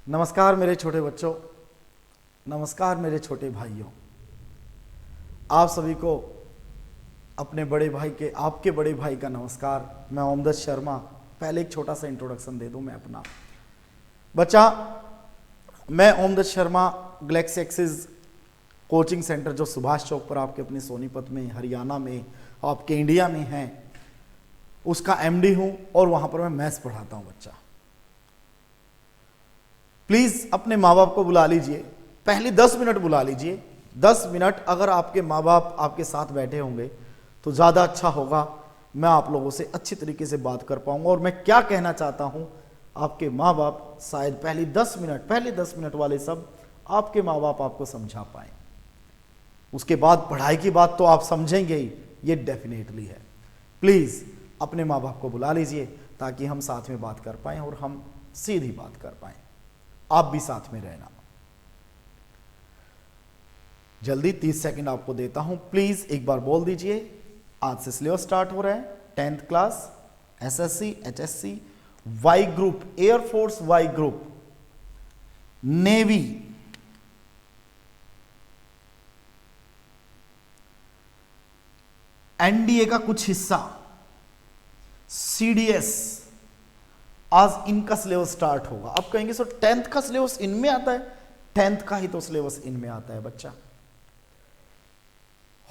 नमस्कार मेरे छोटे बच्चों, नमस्कार मेरे छोटे भाइयों। आप सभी को अपने बड़े भाई के, आपके बड़े भाई का नमस्कार। मैं ओमदत शर्मा। पहले एक छोटा सा इंट्रोडक्शन दे दूं मैं अपना। बच्चा, मैं Omdat Sharma Galaxy axis coaching centre जो सुभाष चौक पर आपके अपने सोनीपत में, हरियाणा में, आपके इंडिया में है, उसका एमडी हूं और वहां पर मैं मैथ्स पढ़ाता हूं। बच्चा प्लीज अपने माँ बाप को बुला लीजिए, पहले 10 मिनट बुला लीजिए। 10 मिनट अगर आपके माँ बाप आपके साथ बैठे होंगे तो ज़्यादा अच्छा होगा। मैं आप लोगों से अच्छी तरीके से बात कर पाऊंगा। और मैं क्या कहना चाहता हूं, आपके माँ बाप शायद पहले 10 मिनट वाले सब आपके माँ बाप आपको समझा पाए। उसके बाद पढ़ाई की बात तो आप समझेंगे ही, ये डेफिनेटली है। प्लीज़ अपने माँ बाप को बुला लीजिए ताकि हम साथ में बात कर पाएँ और हम सीधी बात कर पाएँ। आप भी साथ में रहना। जल्दी 30 सेकंड आपको देता हूं, प्लीज एक बार बोल दीजिए। आज से सिलेबस स्टार्ट हो रहा है। 10th class, SSC, HSC, Y group, Air Force Y group, Navy, NDA का कुछ हिस्सा, सीडीएस, आज इनका सिलेबस स्टार्ट होगा। आप कहेंगे सर 10th का सिलेबस इनमें आता है? 10th का ही तो सिलेबस इनमें आता है बच्चा।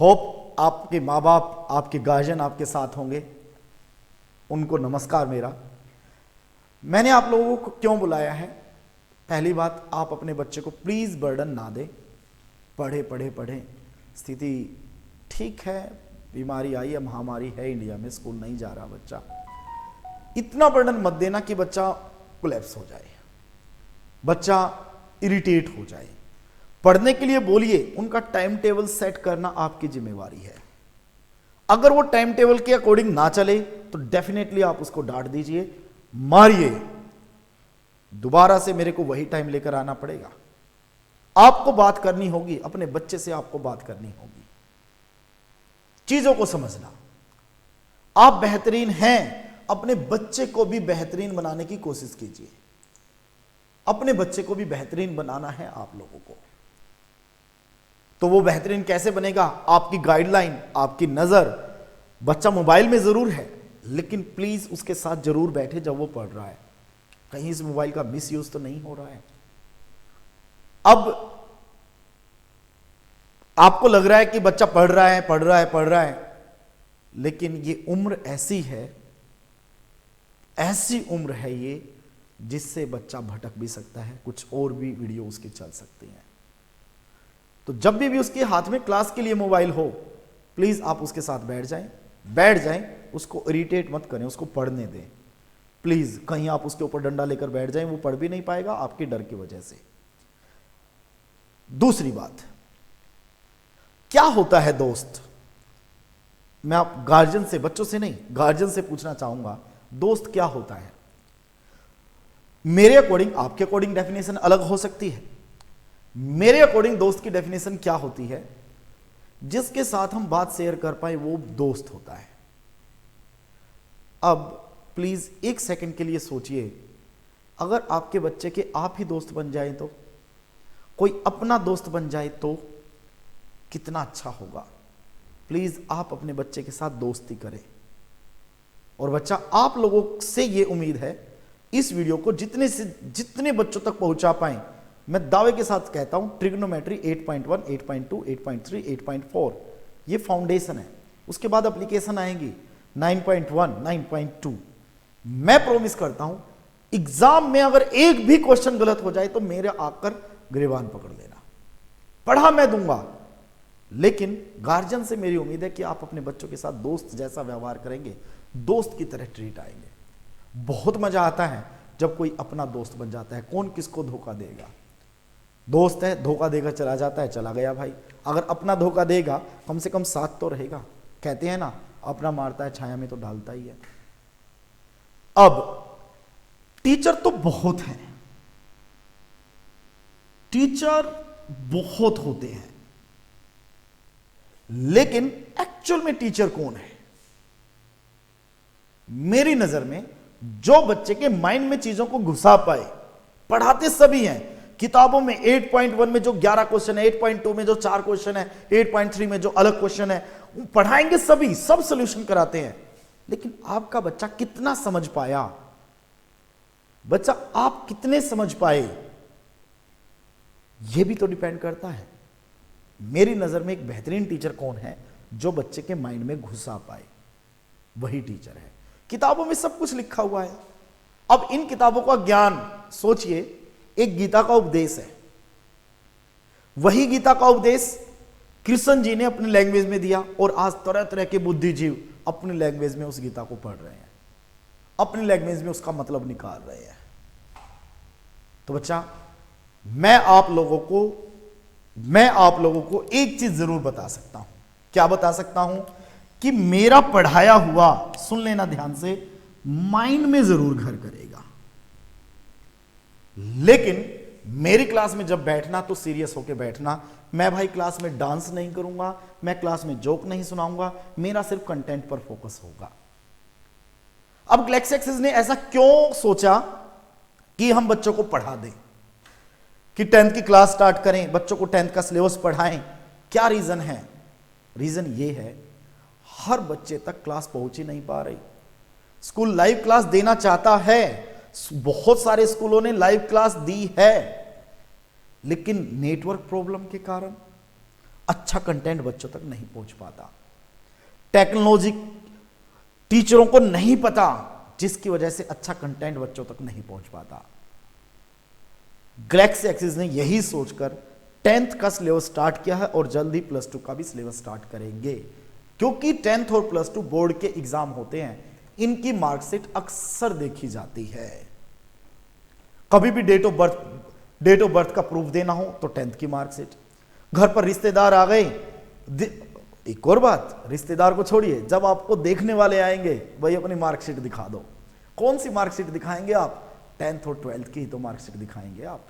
होप आपके माँ बाप, आपके गार्जियन आपके साथ होंगे। उनको नमस्कार मेरा। मैंने आप लोगों को क्यों बुलाया है? पहली बात, आप अपने बच्चे को प्लीज बर्डन ना दें। पढ़े पढ़े पढ़े, स्थिति ठीक है, बीमारी आई है, महामारी है, इंडिया में स्कूल नहीं जा रहा बच्चा। इतना बर्डन मत देना कि बच्चा कोलैप्स हो जाए, बच्चा इरिटेट हो जाए। पढ़ने के लिए बोलिए, उनका टाइम टेबल सेट करना आपकी जिम्मेवारी है। अगर वो टाइम टेबल के अकॉर्डिंग ना चले तो डेफिनेटली आप उसको डांट दीजिए, मारिए। दोबारा से मेरे को वही टाइम लेकर आना पड़ेगा। आपको बात करनी होगी, अपने बच्चे से आपको बात करनी होगी। चीजों को समझना। आप बेहतरीन हैं, अपने बच्चे को भी बेहतरीन बनाने की कोशिश कीजिए। अपने बच्चे को भी बेहतरीन बनाना है आप लोगों को। तो वो बेहतरीन कैसे बनेगा? आपकी गाइडलाइन, आपकी नजर। बच्चा मोबाइल में जरूर है, लेकिन प्लीज उसके साथ जरूर बैठे जब वो पढ़ रहा है। कहीं इस मोबाइल का मिस यूज तो नहीं हो रहा है। अब आपको लग रहा है कि बच्चा पढ़ रहा है, लेकिन ये उम्र ऐसी है, ऐसी उम्र है ये, जिससे बच्चा भटक भी सकता है। कुछ और भी वीडियो उसकी चल सकती हैं। तो जब भी उसके हाथ में क्लास के लिए मोबाइल हो, प्लीज आप उसके साथ बैठ जाएं। उसको इरिटेट मत करें, उसको पढ़ने दें प्लीज। कहीं आप उसके ऊपर डंडा लेकर बैठ जाएं, वो पढ़ भी नहीं पाएगा आपके डर की वजह से। दूसरी बात, क्या होता है दोस्त? मैं आप गार्जियन से, बच्चों से नहीं, गार्जियन से पूछना चाहूंगा, दोस्त क्या होता है? मेरे अकॉर्डिंग, आपके अकॉर्डिंग डेफिनेशन अलग हो सकती है। मेरे अकॉर्डिंग दोस्त की डेफिनेशन क्या होती है? जिसके साथ हम बात शेयर कर पाए वो दोस्त होता है। अब प्लीज एक सेकंड के लिए सोचिए, अगर आपके बच्चे के आप ही दोस्त बन जाए तो, कोई अपना दोस्त बन जाए तो कितना अच्छा होगा। प्लीज आप अपने बच्चे के साथ दोस्ती करें। और बच्चा, आप लोगों से ये उम्मीद है, इस वीडियो को जितने बच्चों तक पहुंचा पाएं, मैं दावे के साथ कहता हूं, ट्रिग्नोमेट्री 8.1, 8.2, 8.3, 8.4 ये फाउंडेशन है। उसके बाद एप्लीकेशन आएंगी 9.1, 9.2। मैं प्रॉमिस करता हूं, एग्जाम में अगर एक भी क्वेश्चन गलत हो जाए तो मेरे आकर गिरबान पकड़ लेना। पढ़ा मैं दूंगा, लेकिन गार्जियन से मेरी उम्मीद है कि आप अपने बच्चों के साथ दोस्त जैसा व्यवहार करेंगे, दोस्त की तरह ट्रीट आएंगे। बहुत मजा आता है जब कोई अपना दोस्त बन जाता है। कौन किसको धोखा देगा? दोस्त है, धोखा देकर चला जाता है, चला गया भाई। अगर अपना धोखा देगा, कम से कम साथ तो रहेगा। कहते हैं ना, अपना मारता है छाया में तो डालता ही है। अब टीचर तो बहुत हैं, टीचर बहुत होते हैं, लेकिन एक्चुअल में टीचर कौन है? मेरी नजर में जो बच्चे के माइंड में चीजों को घुसा पाए, पढ़ाते सभी हैं। किताबों में 8.1 में जो 11 क्वेश्चन है, 8.2 में जो 4 क्वेश्चन है, 8.3 में जो अलग क्वेश्चन है, पढ़ाएंगे सभी, सब सॉल्यूशन कराते हैं। लेकिन आपका बच्चा कितना समझ पाया, बच्चा आप कितने समझ पाए, यह भी तो डिपेंड करता है। मेरी नजर में एक बेहतरीन टीचर कौन है, जो बच्चे के माइंड में घुसा पाए, वही टीचर है। किताबों में सब कुछ लिखा हुआ है। अब इन किताबों का ज्ञान सोचिए, एक गीता का उपदेश है, वही गीता का उपदेश कृष्ण जी ने अपनी लैंग्वेज में दिया, और आज तरह तरह के बुद्धिजीव अपनी लैंग्वेज में उस गीता को पढ़ रहे हैं, अपनी लैंग्वेज में उसका मतलब निकाल रहे हैं। तो बच्चा, मैं आप लोगों को एक चीज जरूर बता सकता हूं। क्या बता सकता हूं? कि मेरा पढ़ाया हुआ, सुन लेना ध्यान से, माइंड में जरूर घर करेगा, लेकिन मेरी क्लास में जब बैठना तो सीरियस होकर बैठना। मैं भाई क्लास में डांस नहीं करूंगा, मैं क्लास में जोक नहीं सुनाऊंगा, मेरा सिर्फ कंटेंट पर फोकस होगा। अब गैलेक्सी एक्सिस ने ऐसा क्यों सोचा कि हम बच्चों को पढ़ा दें, कि 10th की क्लास स्टार्ट करें, बच्चों को 10th का सिलेबस पढ़ाएं? क्या रीजन है? रीजन ये है, हर बच्चे तक क्लास पहुंच ही नहीं पा रही। स्कूल लाइव क्लास देना चाहता है, बहुत सारे स्कूलों ने लाइव क्लास दी है, लेकिन नेटवर्क प्रॉब्लम के कारण अच्छा कंटेंट बच्चों तक नहीं पहुंच पाता। टेक्नोलॉजी टीचरों को नहीं पता, जिसकी वजह से अच्छा कंटेंट बच्चों तक नहीं पहुंच पाता। गैलेक्सी एक्सिस ने यही सोचकर 10th का सिलेबस स्टार्ट किया है, और जल्दी +2 का भी सिलेबस स्टार्ट करेंगे, क्योंकि 10th और +2 बोर्ड के एग्जाम होते हैं, इनकी मार्कशीट अक्सर देखी जाती है। कभी भी डेट ऑफ बर्थ का प्रूफ देना हो तो 10th की मार्कशीट। घर पर रिश्तेदार आ गए, एक और बात, रिश्तेदार को छोड़िए, जब आपको देखने वाले आएंगे, भाई अपनी मार्कशीट दिखा दो। कौन सी मार्कशीट दिखाएंगे आप? 10th और 12th की ही तो मार्कशीट दिखाएंगे आप,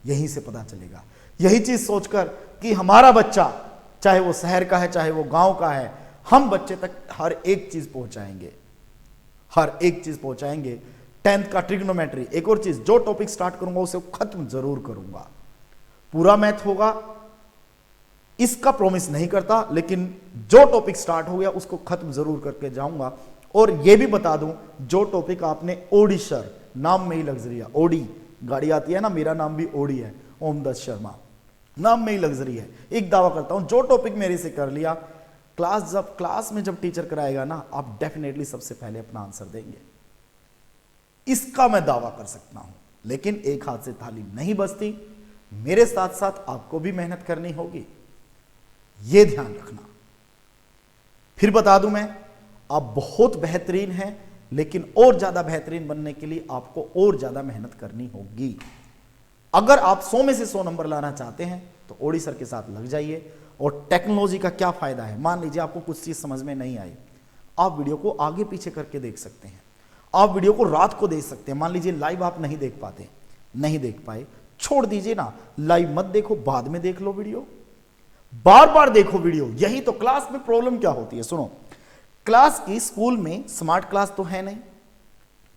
यहीं से पता चलेगा। यही चीज सोचकर कि हमारा बच्चा, चाहे वो शहर का है चाहे वो गांव का है, हम बच्चे तक हर एक चीज पहुंचाएंगे, हर एक चीज पहुंचाएंगे। 10th का ट्रिग्नोमेट्री, एक और चीज, जो टॉपिक स्टार्ट करूंगा उसे खत्म जरूर करूंगा। पूरा मैथ होगा इसका प्रॉमिस नहीं करता, लेकिन जो टॉपिक स्टार्ट हो गया उसको खत्म जरूर करके जाऊंगा। और यह भी बता दूं, जो टॉपिक आपने ओडी सर, नाम में ही लग्जरी है, ओडी गाड़ी आती है ना, मेरा नाम भी ओडी है, ओम दत्त शर्मा, नाम में ही लग्जरी है। एक दावा करता हूं, जो टॉपिक मेरे से कर लिया, क्लास में जब टीचर कराएगा ना, आप डेफिनेटली सबसे पहले अपना आंसर देंगे, इसका मैं दावा कर सकता हूं। लेकिन एक हाथ से ताली नहीं बजती, मेरे साथ साथ आपको भी मेहनत करनी होगी, यह ध्यान रखना। फिर बता दूं मैं, आप बहुत बेहतरीन हैं, लेकिन और ज्यादा बेहतरीन बनने के लिए आपको और ज्यादा मेहनत करनी होगी। अगर आप 100 में से 100 नंबर लाना चाहते हैं तो ओडी सर के साथ लग जाइए। और टेक्नोलॉजी का क्या फायदा है, मान लीजिए आपको कुछ चीज समझ में नहीं आई, आप वीडियो को आगे पीछे करके देख सकते हैं, आप वीडियो को रात को देख सकते हैं। मान लीजिए लाइव आप नहीं देख पाए, छोड़ दीजिए ना, लाइव मत देखो, बाद में देख लो वीडियो, बार बार देखो वीडियो। यही तो क्लास में प्रॉब्लम क्या होती है, सुनो, क्लास की, स्कूल में स्मार्ट क्लास तो है नहीं।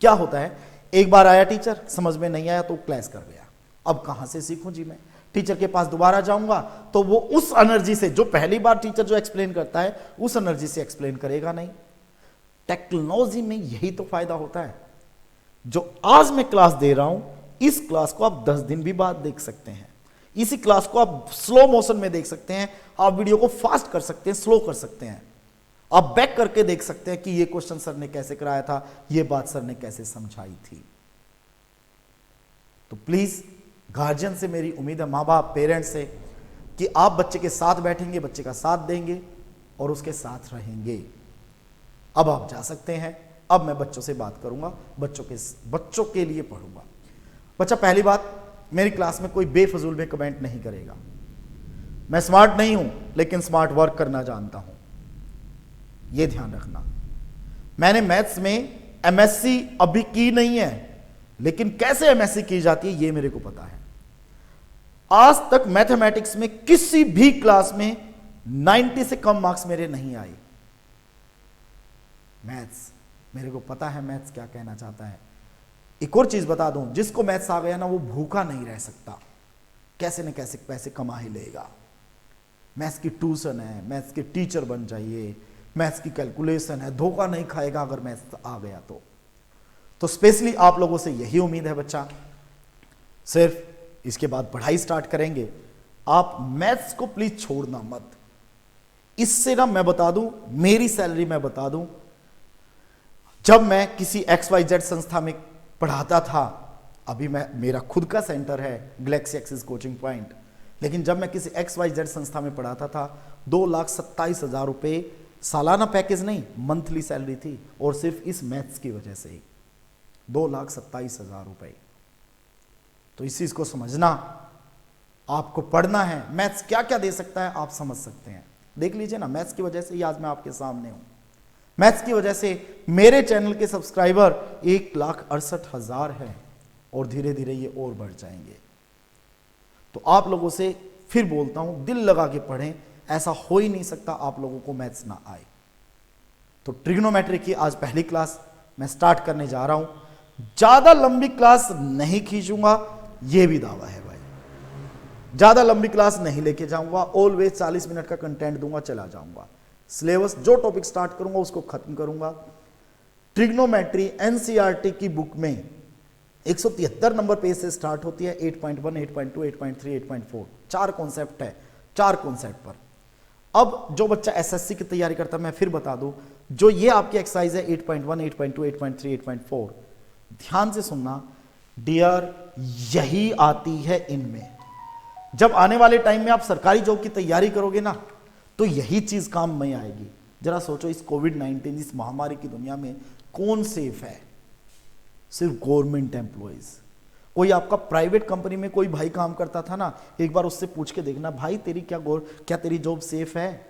क्या होता है, एक बार आया टीचर, समझ में नहीं आया तो क्लास कर गया, अब कहां से सीखूं जी मैं? टीचर के पास दोबारा जाऊंगा तो वो उस एनर्जी से, जो पहली बार टीचर जो एक्सप्लेन करता है उस एनर्जी से एक्सप्लेन करेगा नहीं। टेक्नोलॉजी में यही तो फायदा होता है। जो आज मैं क्लास दे रहा हूं, इस क्लास को आप 10 दिन भी बाद देख सकते हैं, इसी क्लास को आप स्लो मोशन में देख सकते हैं, आप वीडियो को फास्ट कर सकते हैं, स्लो कर सकते हैं, आप बैक करके देख सकते हैं कि ये क्वेश्चन सर ने कैसे कराया था, ये बात सर ने कैसे समझाई थी। तो प्लीज गार्जियन से मेरी उम्मीद है, माँ बाप, पेरेंट्स से, कि आप बच्चे के साथ बैठेंगे, बच्चे का साथ देंगे और उसके साथ रहेंगे। अब आप जा सकते हैं। अब मैं बच्चों से बात करूंगा, बच्चों के लिए पढ़ूंगा। बच्चा, पहली बात, मेरी क्लास में कोई बेफजूल में कमेंट नहीं करेगा। मैं स्मार्ट नहीं हूं, लेकिन स्मार्ट वर्क करना जानता हूं, यह ध्यान रखना। मैंने मैथ्स में एमएससी अभी की नहीं है, लेकिन कैसे एमएससी की जाती है यह मेरे को पता है। आज तक मैथमेटिक्स में किसी भी क्लास में 90 से कम मार्क्स मेरे नहीं आए। मैथ्स, मेरे को पता है मैथ्स क्या कहना चाहता है। एक और चीज बता दूं, जिसको मैथ्स आ गया ना वो भूखा नहीं रह सकता, कैसे न कैसे पैसे कमा ही लेगा। मैथ्स की ट्यूशन है, मैथ्स के टीचर बन जाइए, मैथ्स की कैलकुलेशन है, धोखा नहीं खाएगा अगर मैथ्स आ गया तो स्पेशली आप लोगों से यही उम्मीद है बच्चा। सिर्फ इसके बाद पढ़ाई स्टार्ट करेंगे, आप मैथ्स को प्लीज छोड़ना मत। इससे ना मैं बता दूं, मेरी सैलरी मैं बता दूं, जब मैं किसी XYZ संस्था में पढ़ाता था, अभी मेरा खुद का सेंटर है गैलेक्सी एक्सिस कोचिंग पॉइंट, लेकिन जब मैं किसी XYZ संस्था में पढ़ाता था 2,27,000 रुपए सालाना पैकेज नहीं, मंथली सैलरी थी, और सिर्फ इस मैथ्स की वजह से ही 2,27,000 रुपए। तो इस चीज को समझना, आपको पढ़ना है, मैथ्स क्या क्या दे सकता है आप समझ सकते हैं। देख लीजिए ना, मैथ्स की वजह से ही आज मैं आपके सामने हूं। मैथ्स की वजह से मेरे चैनल के सब्सक्राइबर 1,68,000 है, और धीरे धीरे ये और बढ़ जाएंगे। तो आप लोगों से फिर बोलता हूं, दिल लगा के पढ़ें, ऐसा हो ही नहीं सकता आप लोगों को मैथ्स ना आए। तो ट्रिग्नोमेट्री की आज पहली क्लास मैं स्टार्ट करने जा रहा हूं। ज्यादा लंबी क्लास नहीं खींचूंगा, यह भी दावा है भाई, ज्यादा लंबी क्लास नहीं लेके जाऊंगा, ऑलवेज 40 मिनट का कंटेंट दूंगा, चला जाऊंगा। सिलेबस जो टॉपिक स्टार्ट करूंगा उसको खत्म करूंगा। ट्रिग्नोमेट्री एनसीईआरटी की बुक में 173 नंबर पेज से स्टार्ट होती है, 8.1, 8.2, 8.3, 8.4, 4 कॉन्सेप्ट है, 4 कॉन्सेप्ट पर। अब जो बच्चा एसएससी की तैयारी करता है, मैं फिर बता दूं, जो ये आपकी एक्सरसाइज है 8.1, 8.2, 8.3, 8.4, ध्यान से सुनना डियर, यही आती है इनमें। जब आने वाले टाइम में आप सरकारी जॉब की तैयारी करोगे ना, तो यही चीज काम में आएगी। जरा सोचो, इस कोविड-19 इस महामारी की दुनिया में कौन सेफ है? सिर्फ गवर्नमेंट एम्प्लॉइज। कोई आपका प्राइवेट कंपनी में कोई भाई काम करता था ना, एक बार उससे पूछ के देखना, भाई तेरी क्या तेरी जॉब सेफ है?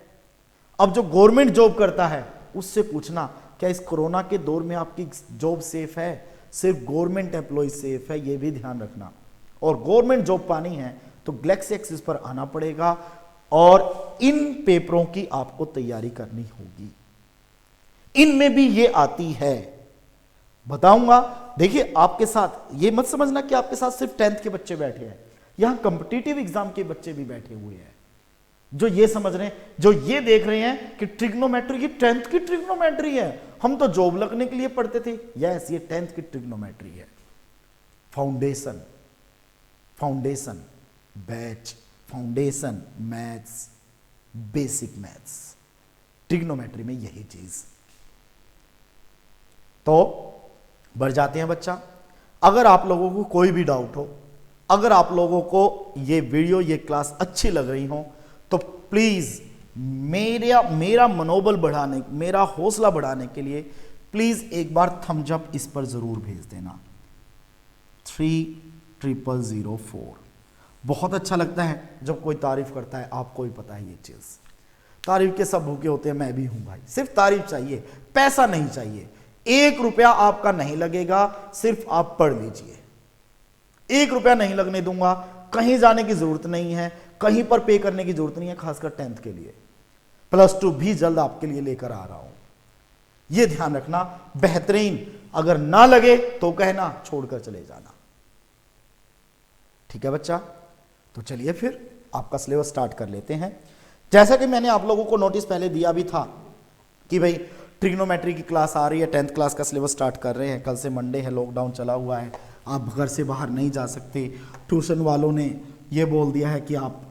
अब जो गवर्नमेंट जॉब करता है उससे पूछना, क्या इस कोरोना के दौर में आपकी जॉब सेफ है? सिर्फ गवर्नमेंट एम्प्लॉय सेफ है, यह भी ध्यान रखना। और गवर्नमेंट जॉब पानी है तो गैलेक्सी एक्सिस पर आना पड़ेगा, और इन पेपरों की आपको तैयारी करनी होगी। इनमें भी ये आती है, बताऊंगा। देखिए, आपके साथ ये मत समझना कि आपके साथ सिर्फ 10th के बच्चे बैठे हैं, यहां कॉम्पिटिटिव एग्जाम के बच्चे भी बैठे हुए हैं, जो ये समझ रहे हैं, जो ये देख रहे हैं कि ट्रिग्नोमेट्री की 10th की ट्रिग्नोमेट्री है, हम तो जॉब लगने के लिए पढ़ते थे। यस, ये 10th की ट्रिग्नोमेट्री है। Foundation, foundation batch, foundation maths, basic maths, trigonometry में यही चीज। तो बढ़ जाते हैं बच्चा। अगर आप लोगों को कोई भी डाउट हो, अगर आप लोगों को ये वीडियो, ये क्लास अच्छी लग रही हो, तो प्लीज मेरा मनोबल बढ़ाने, मेरा हौसला बढ़ाने के लिए प्लीज एक बार थम्स अप इस पर जरूर भेज देना। 30004। बहुत अच्छा लगता है जब कोई तारीफ करता है, आपको भी पता है ये चीज। तारीफ के सब भूखे होते हैं, मैं भी हूं भाई। सिर्फ तारीफ चाहिए, पैसा नहीं चाहिए। 1 रुपया आपका नहीं लगेगा, सिर्फ आप पढ़ लीजिए। 1 रुपया नहीं लगने दूंगा, कहीं जाने की जरूरत नहीं है, कहीं पर पे करने की जरूरत नहीं है, खासकर 10th के लिए। +2 भी जल्द आपके लिए लेकर आ रहा हूं, यह ध्यान रखना। बेहतरीन, अगर ना लगे तो कहना, छोड़कर चले जाना। ठीक है बच्चा? तो चलिए फिर आपका सिलेबस स्टार्ट कर लेते हैं। जैसा कि मैंने आप लोगों को नोटिस पहले दिया भी था कि भाई ट्रिग्नोमेट्री की क्लास आ रही है, 10th क्लास का सिलेबस स्टार्ट कर रहे हैं। कल से मंडे है, लॉकडाउन चला हुआ है, आप घर से बाहर नहीं जा सकते। ट्यूशन वालों ने ये बोल दिया है कि आप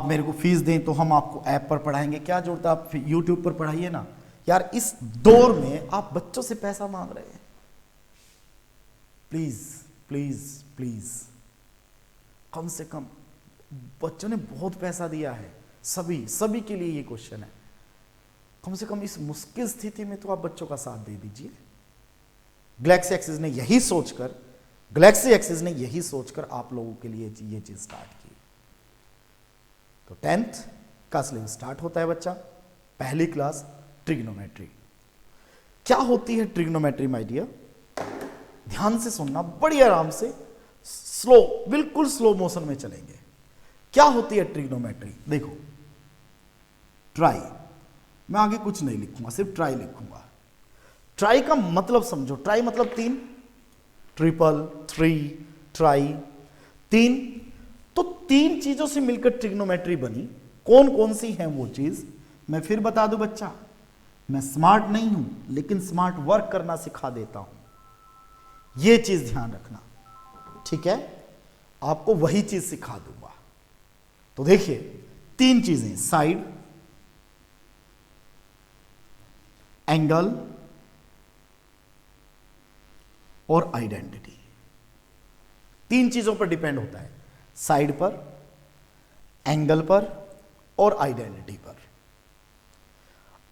मेरे को फीस दें तो हम आपको ऐप पर पढ़ाएंगे। क्या जरूरत है, आप यूट्यूब पर पढ़ाइए ना यार। इस दौर में आप बच्चों से पैसा मांग रहे हैं, प्लीज प्लीज प्लीज। कम से कम बच्चों ने बहुत पैसा दिया है, सभी के लिए ये क्वेश्चन है। कम से कम इस मुश्किल स्थिति में तो आप बच्चों का साथ दे दीजिए। गैलेक्सी एक्सिस ने यही सोचकर आप लोगों के लिए ये चीज स्टार्ट की। तो 10th का सिलेबस स्टार्ट होता है बच्चा। पहली क्लास ट्रिग्नोमेट्री। क्या होती है ट्रिग्नोमेट्री माय डियर? ध्यान से सुनना, बड़ी आराम से, स्लो, बिल्कुल स्लो मोशन में चलेंगे। क्या होती है ट्रिग्नोमेट्री? देखो, ट्राई, मैं आगे कुछ नहीं लिखूंगा, सिर्फ ट्राई लिखूंगा। ट्राई का मतलब समझो। ट्राई मतलब 3, ट्रिपल, थ्री, ट्राई, तीन। तो तीन चीजों से मिलकर ट्रिग्नोमेट्री बनी। कौन कौन सी है वो चीज मैं फिर बता दूं बच्चा। मैं स्मार्ट नहीं हूं लेकिन स्मार्ट वर्क करना सिखा देता हूं, ये चीज ध्यान रखना, ठीक है। आपको वही चीज सिखा दूंगा। तो देखिए तीन चीजें, साइड, एंगल और आइडेंटिटी। तीन चीजों पर डिपेंड होता है, साइड पर, एंगल पर और आइडेंटिटी पर।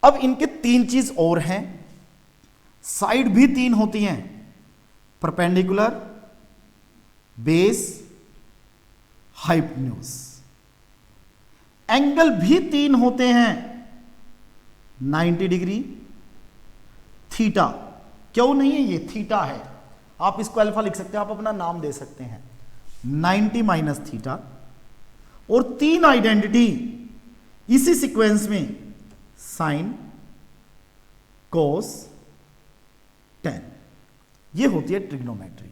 अब इनके तीन चीज और हैं। साइड भी तीन होती हैं, परपेंडिकुलर, बेस, हाइपोटेन्यूज। एंगल भी तीन होते हैं, 90 डिग्री, थीटा। क्यों नहीं है, ये थीटा है, आप इसको अल्फा लिख सकते हैं, आप अपना नाम दे सकते हैं, 90 माइनस थीटा। और तीन आइडेंटिटी इसी सीक्वेंस में, साइन, कोस, टेन। ये होती है ट्रिग्नोमेट्री।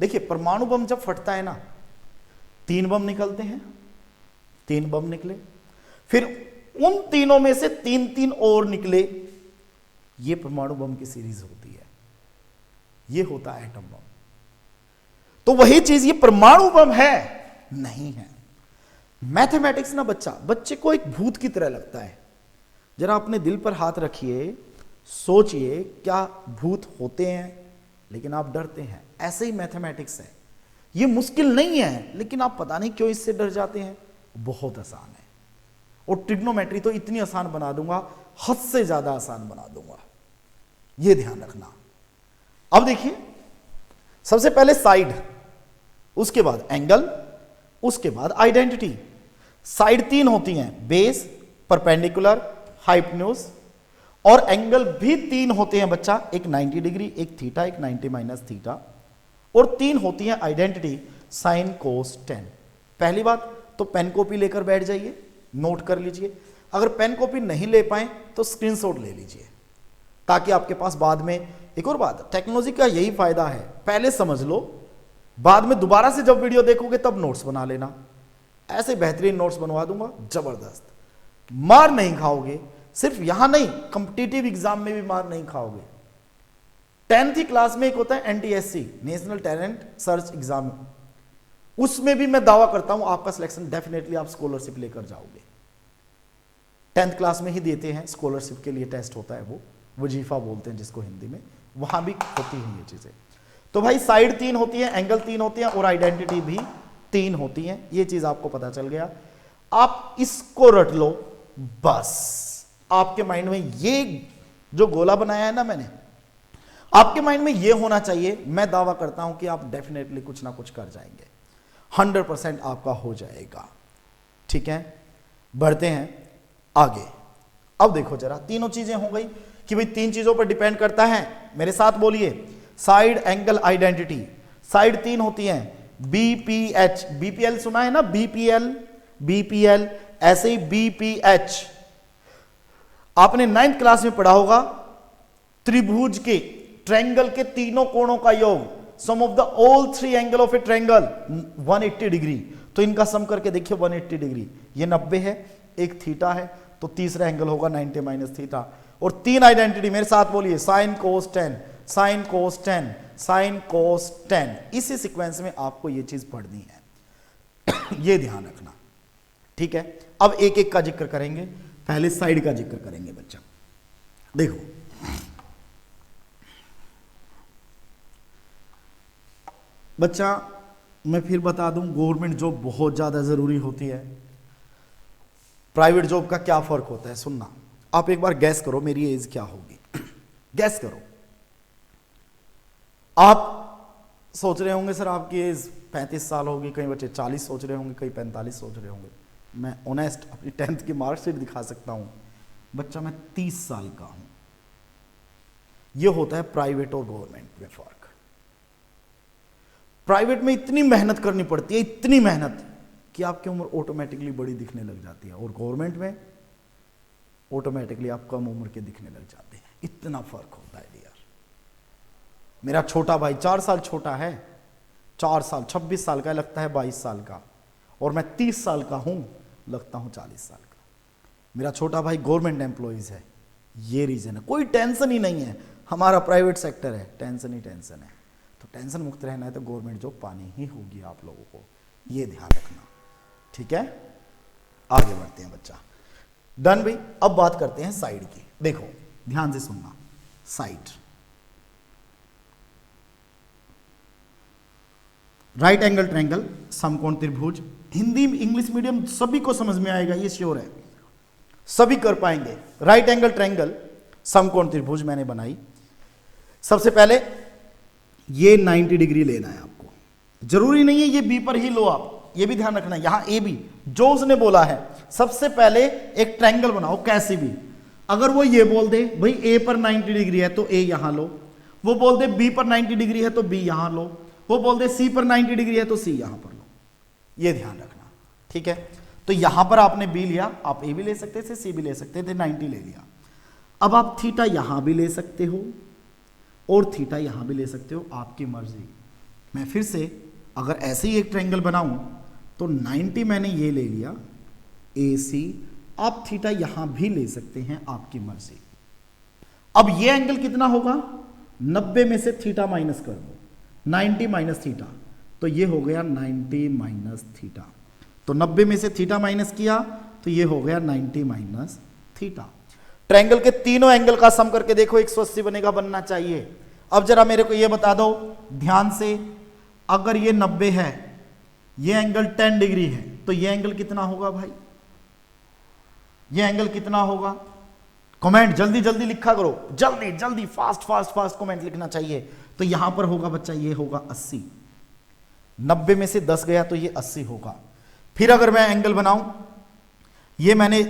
देखिए परमाणु बम जब फटता है ना, तीन बम निकलते हैं, तीन बम निकले, फिर उन तीनों में से तीन तीन और निकले, ये परमाणु बम की सीरीज होती है। ये होता है एटम बम। तो वही चीज ये परमाणु बम है नहीं है। मैथमेटिक्स ना बच्चे को एक भूत की तरह लगता है। जरा अपने दिल पर हाथ रखिए, सोचिए क्या भूत होते हैं, लेकिन आप डरते हैं। ऐसे ही मैथमेटिक्स है, ये मुश्किल नहीं है लेकिन आप पता नहीं क्यों इससे डर जाते हैं। बहुत आसान है। और ट्रिग्नोमेट्री तो इतनी आसान बना दूंगा, हद से ज्यादा आसान बना दूंगा, ये ध्यान रखना। अब देखिए सबसे पहले साइड, उसके बाद एंगल, उसके बाद आइडेंटिटी। साइड तीन होती हैं, बेस, परपेंडिकुलर, हाइपोटेन्यूज। और एंगल भी तीन होते हैं बच्चा, एक 90 डिग्री, एक थीटा, एक 90 माइनस थीटा। और तीन होती हैं आइडेंटिटी, साइन, कोस, टेन। पहली बात तो पेन कॉपी लेकर बैठ जाइए, नोट कर लीजिए। अगर पेन कॉपी नहीं ले पाए तो स्क्रीनशॉट ले लीजिए, ताकि आपके पास बाद में। एक और बात, टेक्नोलॉजी का यही फायदा है, पहले समझ लो, बाद में दोबारा से जब वीडियो देखोगे तब नोट्स बना लेना। ऐसे बेहतरीन नोट्स बनवा दूंगा, जबरदस्त, मार नहीं खाओगे। सिर्फ यहां नहीं, कॉम्पिटिटिव एग्जाम में भी मार नहीं खाओगे। 10th क्लास में एक होता है NTSC, national talent search exam, उसमें भी मैं दावा करता हूं आपका सिलेक्शन डेफिनेटली, आप स्कॉलरशिप लेकर जाओगे। 10th क्लास में ही देते हैं, स्कॉलरशिप के लिए टेस्ट होता है, वो वजीफा बोलते हैं जिसको हिंदी में, वहां भी होती हैं ये चीजें। तो भाई साइड तीन होती है, एंगल तीन होती है और आइडेंटिटी भी तीन होती है। ये चीज आपको पता चल गया, आप इसको रट लो बस। आपके माइंड में ये जो गोला बनाया है ना मैंने, आपके माइंड में ये होना चाहिए। मैं दावा करता हूं कि आप डेफिनेटली कुछ ना कुछ कर जाएंगे, 100% आपका हो जाएगा। ठीक है, बढ़ते हैं आगे। अब देखो जरा, तीनों चीजें हो गई कि भाई तीन चीजों पर डिपेंड करता है। मेरे साथ बोलिए, साइड, एंगल, आइडेंटिटी। साइड तीन होती हैं, BPH, BPL सुना है ना, BPL, ऐसे ही BPH। आपने 9th क्लास में पढ़ा होगा, त्रिभुज के, ट्रायंगल के तीनों कोणों का योग, sum of the all three angle of a triangle 180 degree. तो इनका सम करके देखिए 180 डिग्री, ये 90 है, एक थीटा है, तो तीसरा एंगल होगा 90 माइनस थीटा। और तीन आइडेंटिटी, मेरे साथ बोलिए, साइन, कोस, टेन, साइन, कोस, टेन, साइन, कोस, टेन। इसी सीक्वेंस में आपको ये चीज पढ़नी है ये ध्यान रखना, ठीक है। अब एक एक का जिक्र करेंगे, पहले साइड का जिक्र करेंगे बच्चा। देखो बच्चा, मैं फिर बता दूं, गवर्नमेंट जॉब बहुत ज्यादा जरूरी होती है, प्राइवेट जॉब का क्या फर्क होता है सुनना। आप एक बार गैस करो मेरी एज क्या होगी गैस करो। आप सोच रहे होंगे सर आपकी एज 35 साल होगी, कई बच्चे 40 सोच रहे होंगे, कई 45 सोच रहे होंगे। मैं ऑनेस्ट अपनी 10th की मार्कशीट दिखा सकता हूं बच्चा, मैं 30 साल का हूं। यह होता है प्राइवेट और गवर्नमेंट में फर्क। प्राइवेट में इतनी मेहनत करनी पड़ती है, इतनी मेहनत, कि आपकी उम्र ऑटोमेटिकली बड़ी दिखने लग जाती है, और गवर्नमेंट में ऑटोमेटिकली आप कम उम्र के दिखने लग जाते हैं। इतना फर्क होता है यार। मेरा छोटा भाई 4 साल छोटा है, 4 साल, 26 साल का है, लगता है 22 साल का, और मैं 30 साल का हूं, लगता हूं 40 साल का। मेरा छोटा भाई गवर्नमेंट एम्प्लॉइज है, ये रीजन है। कोई टेंशन ही नहीं है, हमारा प्राइवेट सेक्टर है, टेंशन ही टेंशन है। तो टेंशन मुक्त रहना है तो गवर्नमेंट जॉब पानी ही होगी आप लोगों को, ये ध्यान रखना, ठीक है। आगे बढ़ते हैं बच्चा, डन भाई। अब बात करते हैं साइड की। देखो ध्यान से सुनना, साइड, राइट एंगल ट्रायंगल, समकोण त्रिभुज, हिंदी इंग्लिश मीडियम सभी को समझ में आएगा, ये श्योर है, सभी कर पाएंगे। राइट एंगल ट्रायंगल, समकोण त्रिभुज मैंने बनाई। सबसे पहले ये 90 डिग्री लेना है आपको, जरूरी नहीं है ये बी पर ही लो आप, ये भी ध्यान रखना। यहां ए बी जो उसने बोला है, सबसे पहले एक ट्रायंगल बनाओ कैसे भी। अगर वो ये बोल दे भाई ए पर 90 डिग्री है तो ए यहां लो, वो बोल दे बी पर 90 डिग्री है तो बी यहां लो, वो बोल दे सी पर 90 डिग्री है तो सी यहां पर लो, ये ध्यान रखना, ठीक है। तो यहां पर आपने बी लिया, आप ए भी ले सकते थे, सी भी ले सकते थे, 90 ले लिया। अब आप थीटा यहां भी ले सकते हो और थीटा यहां भी ले सकते हो, आपकी मर्जी। मैं फिर से अगर ऐसे ही एक ट्रायंगल बनाऊं तो 90 मैंने ये ले लिया ए सी, आप थीटा यहां भी ले सकते हैं, आपकी मर्जी। अब ये एंगल कितना होगा, 90 में से थीटा माइनस कर दो, 90 माइनस थीटा, तो ये हो गया 90 माइनस थीटा। तो 90 में से थीटा माइनस किया तो ये हो गया 90 माइनस थीटा। ट्रायंगल के तीनों एंगल का सम करके देखो 180 बनेगा, बनना चाहिए। अब जरा मेरे को ये बता दो ध्यान से, अगर ये 90 है, ये एंगल 10 डिग्री है, तो ये एंगल कितना होगा भाई, ये एंगल कितना होगा? कमेंट जल्दी जल्दी लिखा करो, जल्दी जल्दी, फास्ट फास्ट फास्ट कमेंट लिखना चाहिए। तो यहां पर होगा बच्चा, ये होगा 80, 90 में से 10 गया तो ये 80 होगा। फिर अगर मैं एंगल बनाऊं, ये मैंने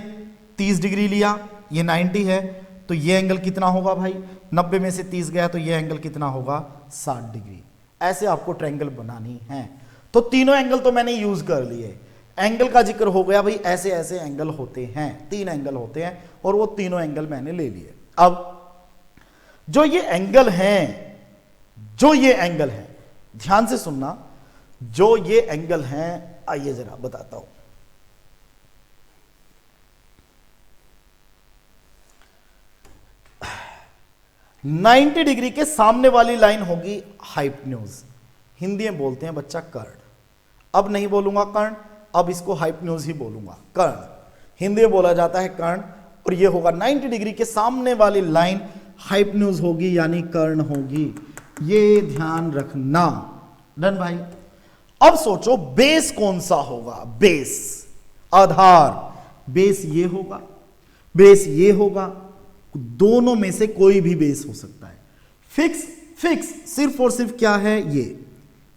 30 डिग्री लिया, ये 90 है, तो ये एंगल कितना होगा भाई, 90 में से 30 गया तो ये एंगल कितना होगा, 60 डिग्री। ऐसे आपको ट्रायंगल बनानी है। तो तीनों एंगल तो मैंने यूज कर लिए, एंगल का जिक्र हो गया भाई, ऐसे ऐसे एंगल होते हैं, 3 एंगल होते हैं, और वो तीनों एंगल मैंने ले लिए। अब जो ये एंगल हैं, जो ये एंगल है, ध्यान से सुनना, जो ये एंगल हैं, आइए जरा बताता हूं। नाइन्टी डिग्री के सामने वाली लाइन होगी हाइपोटेन्यूज, हिंदी में बोलते हैं बच्चा कर्ण। अब नहीं बोलूंगा कर्ण, अब इसको हाइपोटेन्यूज ही बोलूंगा, कर्ण हिंदी में बोला जाता है कर्ण। और ये होगा 90 डिग्री के सामने वाली लाइन हाइपोटेन्यूज होगी, यानी कर्ण होगी, ये ध्यान रखना। डन भाई। अब सोचो बेस कौन सा होगा, बेस, आधार, बेस ये होगा, बेस ये होगा, दोनों में से कोई भी बेस हो सकता है। फिक्स, फिक्स सिर्फ और सिर्फ क्या है, ये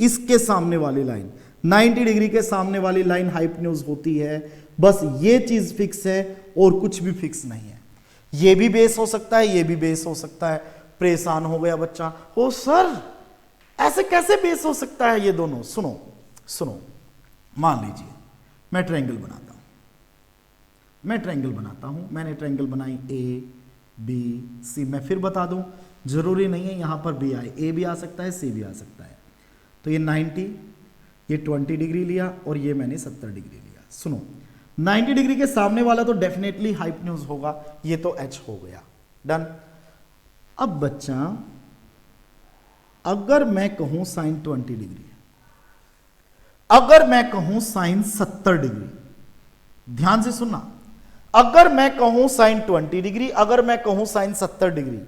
इसके सामने वाली लाइन, 90 डिग्री के सामने वाली लाइन हाइपोटेन्यूज होती है, बस ये चीज फिक्स है और कुछ भी फिक्स नहीं है। ये भी बेस हो सकता है, ये भी बेस हो सकता है। परेशान हो गया बच्चा, ओ सर ऐसे कैसे बेस हो सकता है ये दोनों? सुनो सुनो, मान लीजिए मैं ट्रायंगल बनाता हूं, मैं ट्रायंगल बनाता हूं, मैंने ट्रायंगल बनाई ए बी सी। मैं फिर बता दूं, जरूरी नहीं है यहां पर बी आए, ए भी आ सकता है, सी भी आ सकता है। तो ये 90, ये 20 डिग्री लिया और ये मैंने 70 डिग्री लिया। सुनो, 90 डिग्री के सामने वाला तो डेफिनेटली हाइपोटेन्यूज होगा, ये तो एच हो गया। डन। अब बच्चा अगर मैं कहूं साइन 20 डिग्री, अगर मैं कहूं साइन 70 डिग्री, ध्यान से सुनना, अगर मैं कहूं साइन 20 डिग्री, अगर मैं कहूं साइन 70 डिग्री,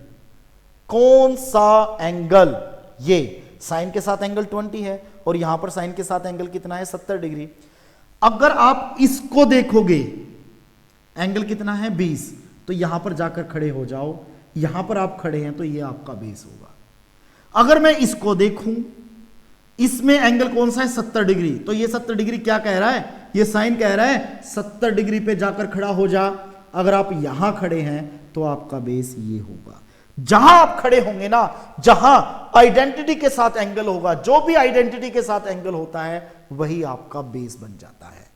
कौन सा एंगल? ये साइन के साथ एंगल 20 है और यहां पर साइन के साथ एंगल कितना है, 70 डिग्री। अगर आप इसको देखोगे, एंगल कितना है 20, तो यहां पर जाकर खड़े हो जाओ, यहां पर आप खड़े हैं तो ये आपका बेस होगा। अगर मैं इसको देखूं, इसमें एंगल कौन सा है, 70 डिग्री, तो ये 70 डिग्री क्या कह रहा है, ये साइन कह रहा है 70 डिग्री पे जाकर खड़ा हो जा। अगर आप यहां खड़े हैं तो आपका बेस ये होगा। जहां आप खड़े होंगे ना, जहां आइडेंटिटी के साथ एंगल होगा, जो भी आइडेंटिटी के साथ एंगल होता है वही आपका बेस बन जाता है।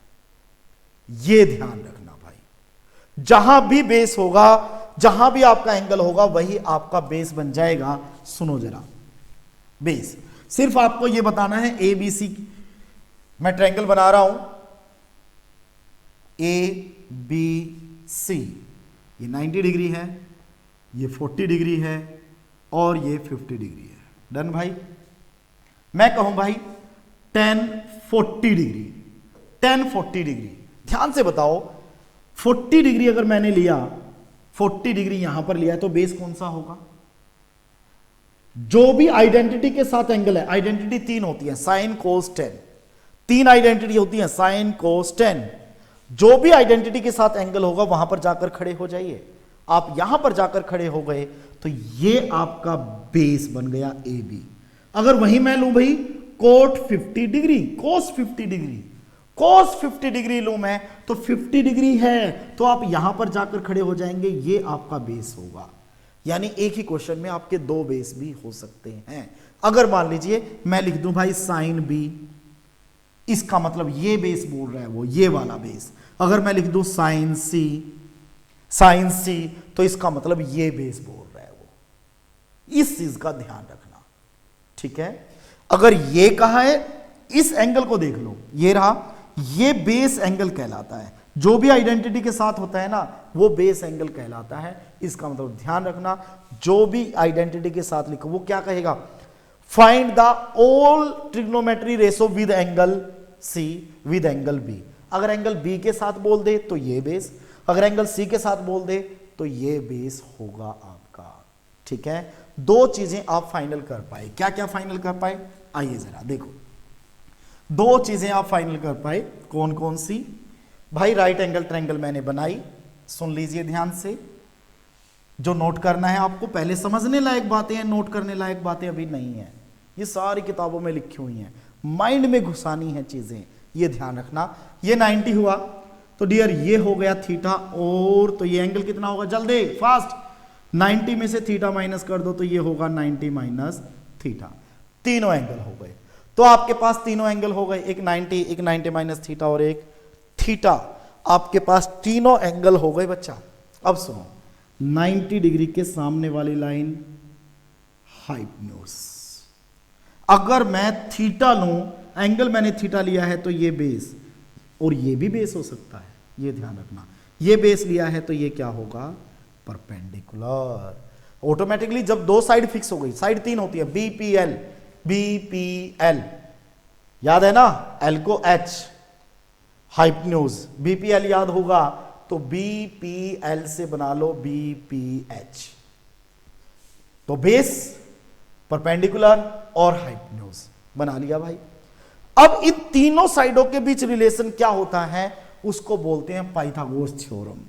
यह ध्यान रखना भाई, जहां भी बेस होगा, जहां भी आपका एंगल होगा वही आपका बेस बन जाएगा। सुनो जरा, बेस। सिर्फ आपको यह बताना है ए बी सी, मैं ट्रायंगल बना रहा हूं ए बी सी, ये 90 डिग्री है, ये 40 डिग्री है और ये 50 डिग्री है। डन भाई। मैं कहूं भाई 10 40 डिग्री, 10 40 डिग्री, ध्यान से बताओ 40 डिग्री अगर मैंने लिया, 40 डिग्री यहां पर लिया तो बेस कौन सा होगा? जो भी आइडेंटिटी के साथ एंगल है, आइडेंटिटी 3 होती है, साइन कोस टेन, 3 आइडेंटिटी होती है, साइन कोस टेन। जो भी आइडेंटिटी के साथ एंगल होगा वहां पर जाकर खड़े हो जाइए। आप यहां पर जाकर खड़े हो गए तो ये आपका बेस बन गया ए बी। अगर वही मैं लूं भाई कोट 50 डिग्री, कोस 50 डिग्री, कोस 50 डिग्री लूं मैं तो 50 डिग्री है तो आप यहां पर जाकर खड़े हो जाएंगे, ये आपका बेस होगा। यानी एक ही क्वेश्चन में आपके 2 बेस भी हो सकते हैं। अगर मान लीजिए मैं लिख दूं भाई साइन बी, इसका मतलब ये बेस बोल रहा है वो, ये वाला बेस। अगर मैं लिख दूं साइन सी, साइन सी, तो इसका मतलब ये बेस बोल रहा है वो। इस चीज का ध्यान रखना, ठीक है। अगर ये कहा है, इस एंगल को देख लो, ये रहा, ये बेस एंगल कहलाता है। जो भी आइडेंटिटी के साथ होता है ना वो बेस एंगल कहलाता है। इसका मतलब ध्यान रखना, जो भी आइडेंटिटी के साथ लिखो वो क्या कहेगा, find the all trigonometry ratio with angle C with angle B. अगर एंगल बी के साथ बोल दे तो ये बेस, अगर एंगल सी के साथ बोल दे तो ये बेस होगा आपका, ठीक है। 2 चीजें आप फाइनल कर पाए। क्या क्या फाइनल कर पाए, आइए जरा देखो। 2 चीजें आप फाइनल कर पाए, कौन कौन सी भाई? राइट एंगल ट्रायंगल मैंने बनाई, सुन लीजिए ध्यान से। जो नोट करना है आपको, पहले समझने लायक बातें हैं, नोट करने लायक बातें अभी नहीं है, ये सारी किताबों में लिखी हुई हैं, माइंड में घुसानी है चीजें, ये ध्यान रखना। ये 90 हुआ तो डियर ये हो गया थीटा, और तो ये एंगल कितना होगा, जल्दी फास्ट, 90 में से थीटा माइनस कर दो तो ये होगा 90 माइनस थीटा। तीनों एंगल हो गए। तो आपके पास तीनों एंगल हो गए, एक 90 माइनस थीटा और एक थीटा। आपके पास तीनों एंगल हो गए बच्चा। अब सुनो, 90 डिग्री के सामने वाली लाइन हाइपोटेन्यूज। अगर मैं थीटा लूं, एंगल मैंने थीटा लिया है तो ये बेस, और ये भी बेस हो सकता है, ये ध्यान रखना। ये बेस लिया है तो ये क्या होगा, परपेंडिकुलर। ऑटोमेटिकली जब 2 साइड फिक्स हो गई, साइड 3 होती है, बीपीएल, बीपीएल याद है ना, एल को एच, हाइपोटेन्यूज, बीपीएल याद होगा तो बीपीएल से बना लो बीपीएच। तो बेस, परपेंडिकुलर और हाइपोटेन्यूज बना लिया भाई। अब इन तीनों साइडों के बीच रिलेशन क्या होता है, उसको बोलते हैं पाइथागोरस थ्योरम।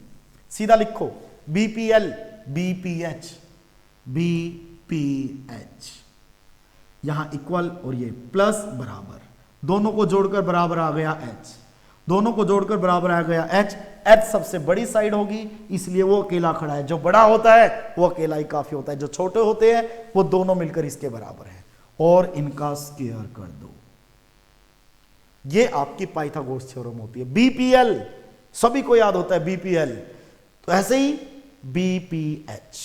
सीधा लिखो, बीपीएल बीपीएच, बीपीएच, यहां इक्वल और ये प्लस बराबर, दोनों को जोड़कर बराबर आ गया एच, दोनों को जोड़कर बराबर आ गया एच। एच सबसे बड़ी साइड होगी इसलिए वो अकेला खड़ा है, जो बड़ा होता है वो अकेला ही काफी होता है, जो छोटे होते हैं वो दोनों मिलकर इसके बराबर है, और इनका स्क्वायर कर दो। ये आपकी पाइथागोरस थ्योरम होती है। बीपीएल सभी को याद होता है, बीपीएल, तो ऐसे ही बीपीएच,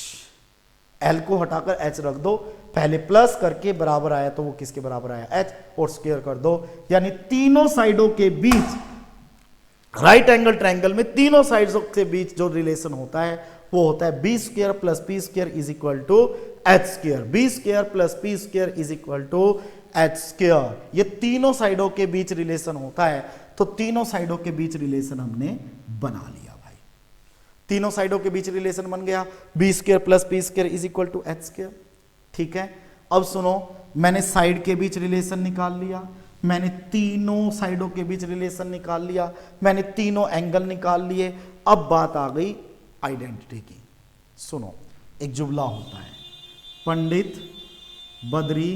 एल को हटाकर एच रख दो, पहले प्लस करके बराबर आया तो वो किसके बराबर आया, एच, और स्क्वायर कर दो। यानी तीनों साइडों के बीच, राइट एंगल ट्रायंगल में तीनों साइड्स के बीच जो रिलेशन होता है वो होता है B square plus P square is equal to H square, B square plus P square is equal to H square. ये तीनों साइडों के बीच रिलेशन होता है, तो तीनों साइडों के बीच रिलेशन हमने बना लिया भाई। तीनों साइडों के बीच रिलेशन बन गया, B square plus P square is equal to H square, ठीक है। अब सुनो, मैंने साइड के बीच रिलेशन निकाल लिया, मैंने तीनों साइडों के बीच रिलेशन निकाल लिया, मैंने तीनों एंगल निकाल लिए। अब बात आ गई आइडेंटिटी की। सुनो, एक जुमला होता है, पंडित बद्री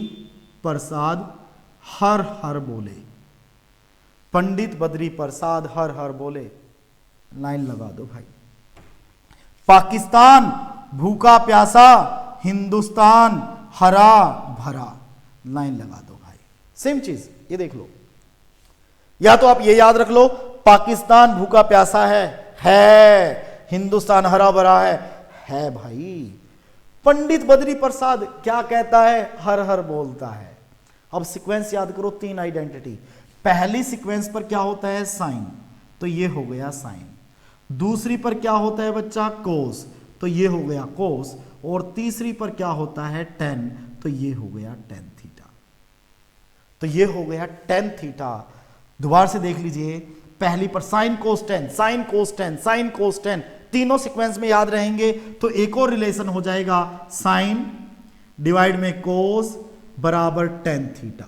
प्रसाद हर हर बोले, पंडित बद्री प्रसाद हर हर बोले, लाइन लगा दो भाई। पाकिस्तान भूखा प्यासा, हिंदुस्तान हरा भरा, लाइन लगा दो भाई। सेम चीज ये देख लो, या तो आप ये याद रख लो, पाकिस्तान भूखा प्यासा है, हिंदुस्तान हरा भरा है भाई। पंडित बद्री प्रसाद क्या कहता है? हर हर बोलता है। अब सीक्वेंस याद करो, 3 आइडेंटिटी। पहली सीक्वेंस पर क्या होता है? साइन, तो ये हो गया साइन। दूसरी पर क्या होता है बच्चा? कोस, तो ये हो गया कोस। और तीसरी पर क्या होता है? टेन, तो ये हो गया टेन थीटा। तो ये हो गया टेन थीटा। दोबारा से देख लीजिए, पहली पर sine cos ten, sine cos ten, sine cos ten, तीनों सीक्वेंस में याद रहेंगे तो एक और रिलेशन हो जाएगा, साइन डिवाइड में कोस बराबर टेन थीटा।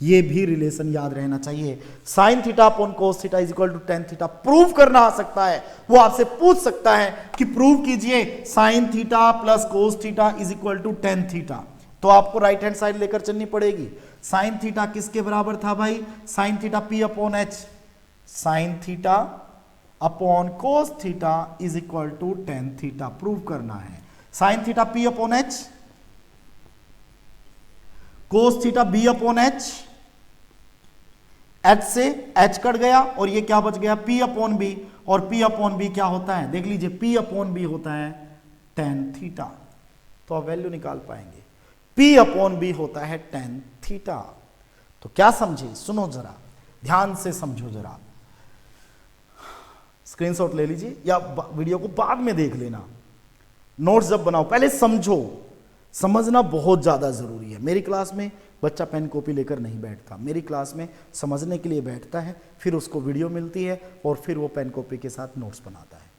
ये भी रिलेशन याद रहना चाहिए। Sine theta upon cos theta is equal to tan theta. Prove करना आ सकता है, वो आपसे पूछ सकता है कि प्रूव कीजिए sine theta plus cos theta is equal to tan theta, तो आपको राइट हैंड साइड लेकर चलनी पड़ेगी। साइन थीटा किसके बराबर था भाई? Sine theta P upon H, sine theta upon cos theta is equal to tan theta. Prove करना है। Sine theta P upon H, cos theta B upon H, H से एच कट गया और ये क्या बच गया? P upon B. और पी अपॉन बी क्या होता है? देख लीजिए, पी अपॉन बी होता है टेन थीटा। तो आप वैल्यू निकाल पाएंगे। पी अपॉन बी होता है टेन थीटा। तो क्या समझे? सुनो जरा, ध्यान से समझो जरा। स्क्रीनशॉट ले लीजिए या वीडियो को बाद में देख लेना। नोट्स जब बनाओ पहले समझो, समझना बहुत ज्यादा जरूरी है। मेरी क्लास में बच्चा पेन कॉपी लेकर नहीं बैठता, मेरी क्लास में समझने के लिए बैठता है, फिर उसको वीडियो मिलती है और फिर वो पेन कॉपी के साथ नोट्स बनाता है।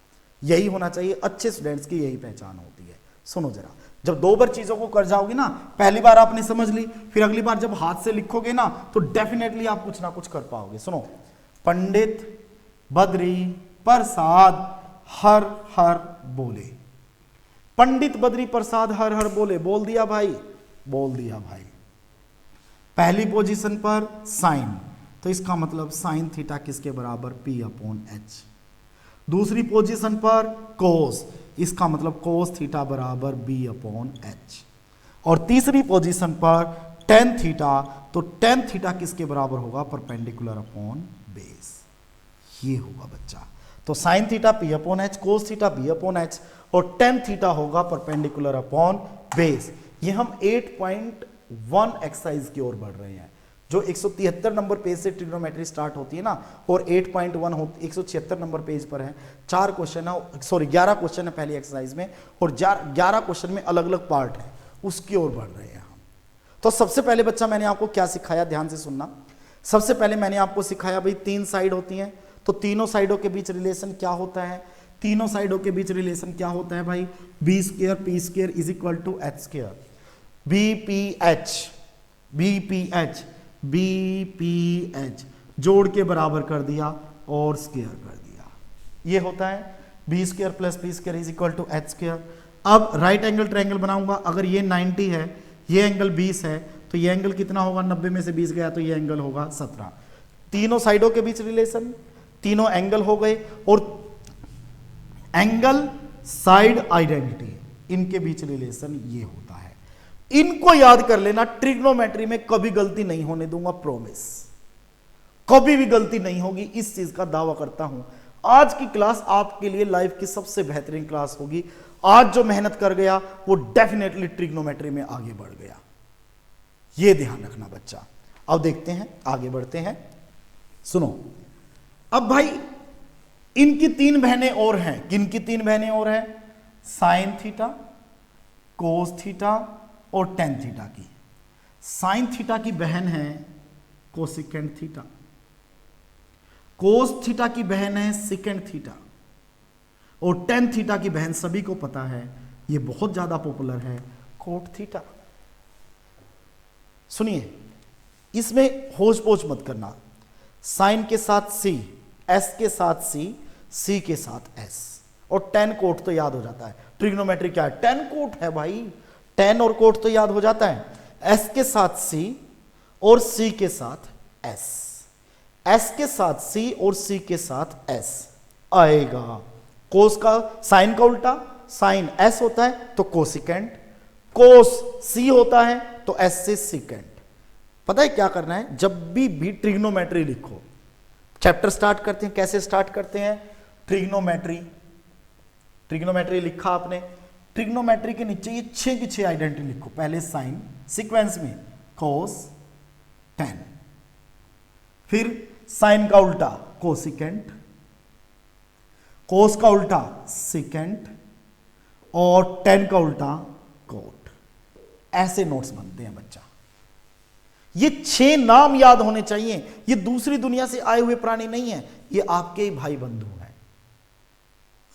यही होना चाहिए, अच्छे स्टूडेंट्स की यही पहचान होती है। सुनो जरा, जब 2 बार चीजों को कर जाओगे ना, पहली बार आपने समझ ली, फिर अगली बार जब हाथ से लिखोगे ना तो डेफिनेटली आप कुछ ना कुछ कर पाओगे। सुनो, पंडित बद्री प्रसाद हर हर बोले। पंडित बद्री प्रसाद हर हर बोले, बोल दिया भाई, बोल दिया भाई। पहली पोजीशन पर साइन, तो इसका मतलब साइन थीटा किसके बराबर? P upon H. दूसरी पोजीशन पर कोस, इसका मतलब कोस थीटा बराबर बी अपॉन एच। और तीसरी पोजीशन पर टेन थीटा, तो टेन थीटा किसके बराबर होगा? Perpendicular upon base. ये होगा बच्चा। तो sine theta P upon H, cos theta B upon H और टेन थीटा होगा परपेंडिकुलर अपॉन बेस। ये हम 8.1 एक्सरसाइज की ओर बढ़ रहे हैं, जो 173 नंबर पेज से ट्रिग्नोमेट्री स्टार्ट होती है ना, और 8.1 176 नंबर पेज पर है। 4 क्वेश्चन है, सॉरी 11 क्वेश्चन है पहली एक्सरसाइज में, और 11 क्वेश्चन में अलग अलग पार्ट है, उसकी ओर बढ़ रहे हैं हम। तो सबसे पहले बच्चा मैंने आपको क्या सिखाया, ध्यान से सुनना। सबसे पहले मैंने आपको सिखाया भाई 3 साइड होती हैं, तो तीनों साइडों के बीच रिलेशन क्या होता है? तीनों साइडों के बीच रिलेशन क्या होता है भाई? B square P square is equal to H square. B P H, B P H, B P H जोड़ के बराबर कर दिया और स्क्वायर कर दिया। ये होता है B square plus P square is equal to H square. अब राइट एंगल ट्रायंगल बनाऊंगा। अगर ये 90 है, ये एंगल 20 है, तो ये एंगल कितना होगा? 90 में से 20 गया तो ये एंगल होगा 17। तीनों साइडों के बीच रिलेशन, तीनों एंगल हो गए, और एंगल साइड आइडेंटिटी, इनके बीच रिलेशन ये होता है। इनको याद कर लेना, ट्रिग्नोमेट्री में कभी गलती नहीं होने दूंगा, प्रॉमिस। कभी भी गलती नहीं होगी, इस चीज का दावा करता हूं। आज की क्लास आपके लिए लाइफ की सबसे बेहतरीन क्लास होगी। आज जो मेहनत कर गया वो डेफिनेटली ट्रिग्नोमेट्री में आगे बढ़ गया, ये ध्यान रखना बच्चा। अब देखते हैं, आगे बढ़ते हैं। सुनो, अब भाई इनकी 3 बहनें और हैं। किनकी 3 बहनें और हैं? साइन थीटा, कोस थीटा और टेन थीटा की। साइन थीटा की बहन है कोसेकेंट थीटा, कोस थीटा की बहन है सेकेंड थीटा, और टेन थीटा की बहन सभी को पता है, ये बहुत ज्यादा पॉपुलर है, कोट थीटा। सुनिए, इसमें होच पोच मत करना। साइन के साथ सी, एस के साथ सी, सी के साथ एस, और टेन कोट तो याद हो जाता है। ट्रिग्नोमेट्री क्या है? टेन कोट है भाई, टेन और कोट तो याद हो जाता है। एस के साथ सी और सी के साथ एस, एस के साथ सी और सी के साथ एस आएगा। कोस का, साइन का उल्टा, साइन एस होता है तो कोसिकेंट, कोस सी होता है तो एस से सिकेंट। पता है क्या करना है? जब भी ट्रिग्नोमेट्री लिखो, चैप्टर स्टार्ट करते हैं, कैसे स्टार्ट करते हैं? ट्रिग्नोमेट्री, ट्रिग्नोमेट्री लिखा आपने, ट्रिग्नोमेट्री के नीचे ये 6 की 6 आइडेंटिटी लिखो। पहले साइन, सीक्वेंस में cos tan, फिर साइन का उल्टा कोसिकेंट, कोस का उल्टा सिकेंट और tan का उल्टा कोट। ऐसे नोट्स बनते हैं बच्चा। ये 6 नाम याद होने चाहिए। ये दूसरी दुनिया से आए हुए प्राणी नहीं है, ये आपके ही भाई बंधु हैं।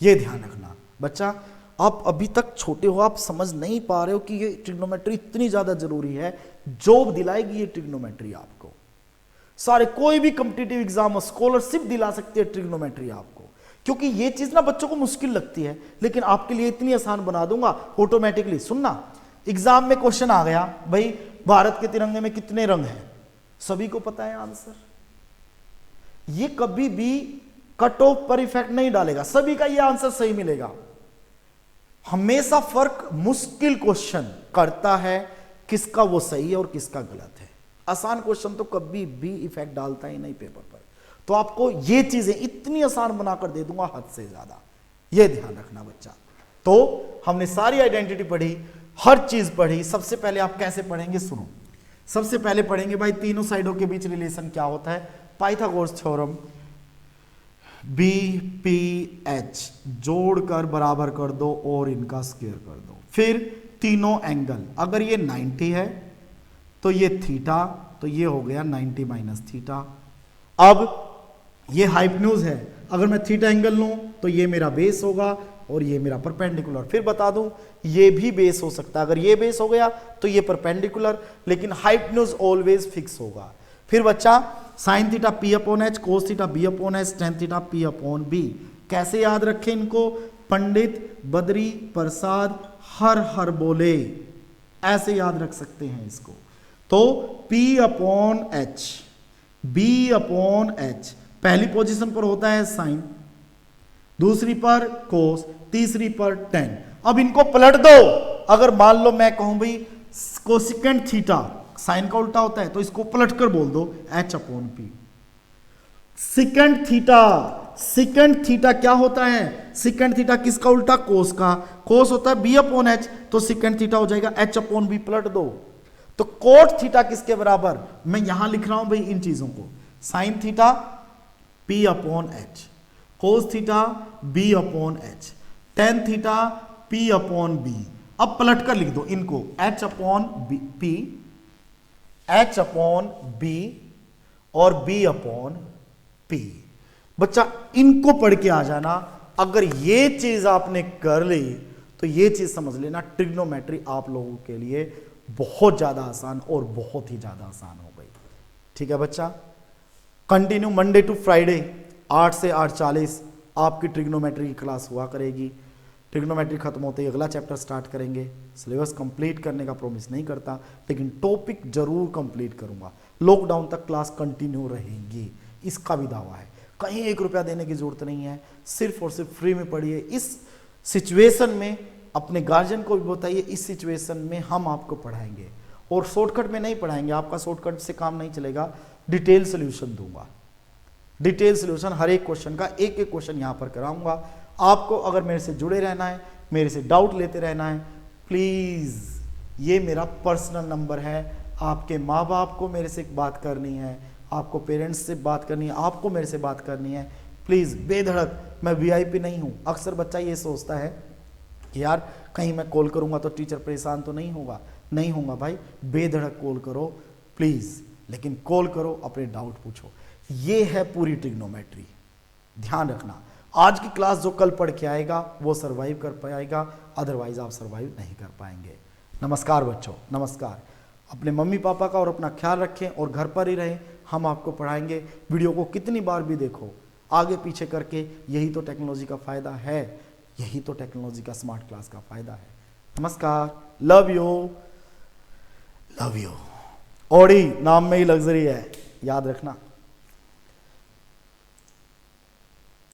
ये ध्यान रखना बच्चा। आप अभी तक छोटे हो, आप समझ नहीं पा रहे हो कि ये ट्रिग्नोमेट्री इतनी ज्यादा जरूरी है। जॉब दिलाएगी ये ट्रिग्नोमेट्री आपको। सारे कोई भी कॉम्पिटिटिव एग्जाम, स्कॉलरशिप दिला सकती है ट्रिग्नोमेट्री आपको, क्योंकि ये चीज ना बच्चों को मुश्किल लगती है, लेकिन आपके लिए इतनी आसान बना दूंगा ऑटोमेटिकली। सुनना, एग्जाम में क्वेश्चन आ गया, भाई भारत के तिरंगे में कितने रंग हैं? सभी को पता है आंसर। ये कभी भी कट ऑफ पर इफेक्ट नहीं डालेगा, सभी का ये आंसर सही मिलेगा। हमेशा फर्क मुश्किल क्वेश्चन करता है किसका वो सही है और किसका गलत है। आसान क्वेश्चन तो कभी भी इफेक्ट डालता ही नहीं पेपर पर। तो आपको ये चीजें इतनी आसान बनाकर दे दूंगा, हद से ज्यादा। ये ध्यान रखना बच्चा। तो हमने सारी आइडेंटिटी पढ़ी, हर चीज पढ़ी। सबसे पहले आप कैसे पढ़ेंगे सुनो। सबसे पहले पढ़ेंगे भाई तीनों साइडों के बीच रिलेशन क्या होता है। पाइथागोरस थ्योरम, BPH जोड़कर बराबर कर दो और इनका स्क्वायर कर दो। फिर तीनों एंगल, अगर ये 90 है तो ये थीटा, तो ये हो गया 90 माइनस थीटा। अब ये हाइपोटेन्यूज है, अगर मैं थीटा एंगल लूं तो ये मेरा बेस होगा और ये मेरा परपेंडिकुलर। फिर बता दूं ये भी बेस हो सकता है, अगर ये बेस हो गया तो ये परपेंडिकुलर, लेकिन हाइपोटेन्यूज ऑलवेज फिक्स होगा। फिर बच्चा sine theta P upon H, cos theta B upon H, tan theta P upon B। कैसे याद रखें इनको? पंडित बद्री प्रसाद हर हर बोले, ऐसे याद रख सकते हैं इसको। तो P upon H, B upon H, पहली पोजीशन पर होता है साइन, दूसरी पर कोस, तीसरी पर टेन। अब इनको पलट दो। अगर मान लो मैं कहूं भाई कोसिकेंट थीटा, साइन का उल्टा होता है, तो इसको पलट कर बोल दो H upon P। Secant theta, secant theta क्या होता है? सिकेंट थीटा किसका उल्टा? कोस का। कोस होता है B अपॉन H, तो सिकेंट थीटा हो जाएगा H अपॉन B। पलट दो। तो कोट थीटा किसके बराबर? मैं यहां लिख रहा हूं भाई इन चीजों को, sine theta P upon H, cos theta B upon H, tan theta P upon B। अब पलट कर लिख दो इनको, H upon P, H upon B और B अपॉन P। बच्चा इनको पढ़ के आ जाना। अगर ये चीज आपने कर ली तो ये चीज समझ लेना, ट्रिग्नोमेट्री आप लोगों के लिए बहुत ज्यादा आसान और बहुत ही ज्यादा आसान हो गई। ठीक है बच्चा, कंटिन्यू मंडे टू फ्राइडे 8 से 8:40 आपकी ट्रिग्नोमेट्री की क्लास हुआ करेगी। ट्रिग्नोमेट्री खत्म होते ही अगला चैप्टर स्टार्ट करेंगे। सिलेबस कंप्लीट करने का प्रॉमिस नहीं करता, लेकिन टॉपिक जरूर कंप्लीट करूंगा। लॉकडाउन तक क्लास कंटिन्यू रहेगी, इसका भी दावा है। कहीं 1 रुपया देने की जरूरत नहीं है, सिर्फ और सिर्फ फ्री में पढ़िए। इस सिचुएशन में अपने गार्जियन को भी बताइए, इस सिचुएशन में हम आपको पढ़ाएंगे और शॉर्टकट में नहीं पढ़ाएंगे। आपका शॉर्टकट से काम नहीं चलेगा, डिटेल सोल्यूशन दूंगा। डिटेल सोल्यूशन हर एक क्वेश्चन का, एक एक क्वेश्चन यहां पर कराऊंगा। आपको अगर मेरे से जुड़े रहना है, मेरे से डाउट लेते रहना है, प्लीज ये मेरा पर्सनल नंबर है। आपके माँ बाप को मेरे से बात करनी है, आपको पेरेंट्स से बात करनी है, आपको मेरे से बात करनी है, प्लीज बेधड़क। मैं VIP नहीं हूं। अक्सर बच्चा ये सोचता है कि यार कहीं मैं कॉल करूंगा तो टीचर परेशान तो नहीं होगा। नहीं होगा भाई, बेधड़क कॉल करो प्लीज, लेकिन कॉल करो, अपने डाउट पूछो। ये है पूरी ट्रिग्नोमेट्री, ध्यान रखना। आज की क्लास जो कल पढ़ के आएगा वो सरवाइव कर पाएगा, अदरवाइज आप सरवाइव नहीं कर पाएंगे। नमस्कार बच्चों, नमस्कार। अपने मम्मी पापा का और अपना ख्याल रखें और घर पर ही रहें। हम आपको पढ़ाएंगे। वीडियो को कितनी बार भी देखो, आगे पीछे करके, यही तो टेक्नोलॉजी का फायदा है, यही तो टेक्नोलॉजी का स्मार्ट क्लास का फायदा है। नमस्कार, love you, love you. Audi नाम में ही लग्जरी है, याद रखना।